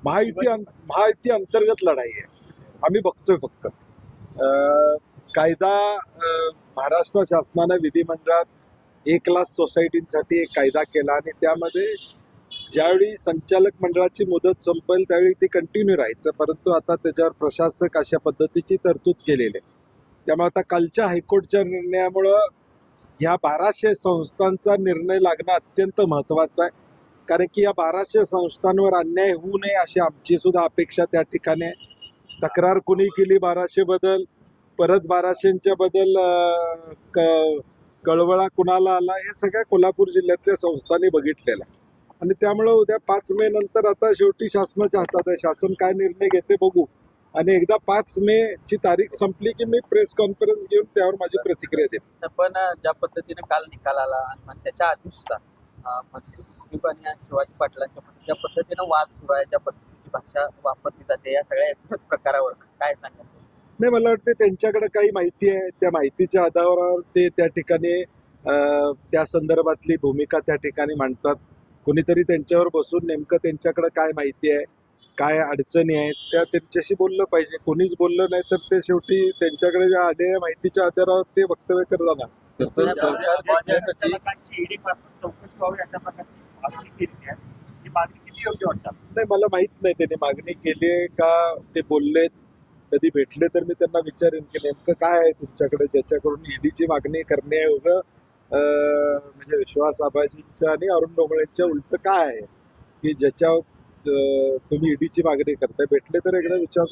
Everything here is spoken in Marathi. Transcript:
महायुती अंतर्गत लढाई आहे. आम्ही बघतोय फक्त कायदा महाराष्ट्र शासनानं विधिमंडळात 1,00,000 सोसायटींसाठी एक कायदा केला आणि त्यामध्ये ज्यावेळी संचालक मंडळाची मुदत संपेल त्यावेळी ते कंटिन्यू राहायचं, परंतु आता त्याच्यावर प्रशासक अशा पद्धतीची तरतूद केलेली आहे. त्यामुळे आता कालच्या हायकोर्टच्या निर्णयामुळं ह्या 1200 संस्थांचा निर्णय लागणं अत्यंत महत्त्वाचं आहे, कारण की या 1200 संस्थांवर अन्याय होऊ नये अशी आमची सुद्धा अपेक्षा त्या ठिकाणी आहे. तक्रार कुणी केली 1200 बद्दल, परत 1200च्या बद्दल कळवळा कुणाला आला, हे सगळ्या कोल्हापूर जिल्ह्यातल्या संस्थांनी बघितलेलं आहे. आणि त्यामुळं उद्या 5 मे नंतर आता शेवटी शासनाच्या हातात आहे, शासन काय निर्णय घेते बघू. आणि एकदा 5 मे ची तारीख संपली की मी प्रेस कॉन्फरन्स घेऊन त्यावर माझी प्रतिक्रिया देईन. पण ज्या पद्धतीने काल निकाल आला आणि त्याच्या आधी सुद्धा मंत्री मुश्रीफ आणि शिवाजी पाटलांच्या मध्ये ज्या पद्धतीनं वाद सुरू आहे, ज्या पद्धतीची भाषा वापरली जाते, या सगळ्या एकच प्रकारावर काय सांगाल? नाही, मला वाटतं त्यांच्याकडे काही माहिती आहे, त्या माहितीच्या आधारावर ते त्या ठिकाणी त्या संदर्भातली भूमिका त्या ठिकाणी मांडतात. कोणीतरी त्यांच्यावर बसून नेमकं त्यांच्याकडे काय माहिती आहे, काय अडचणी आहेत, त्या त्यांच्याशी बोललं पाहिजे. कोणीच बोललं नाही तर ते शेवटी त्यांच्याकडे ज्या आलेल्या माहितीच्या आधारावर ते वक्तव्य करत जाणार. नाही, मला माहित नाही त्यांनी मागणी केली आहे का ते बोललेत. कधी भेटले तर मी त्यांना विचारेन की नेमकं काय आहे तुमच्याकडे ज्याच्याकडून ईडीची मागणी करणे एवढं म्हणजे विश्वास आबाजींच्या आणि अरुण डोंगळेंच्या उलट काय आहे की ज्याच्या तुम्ही ईडीची मागणी करताय. भेटले तर एकदा विचार.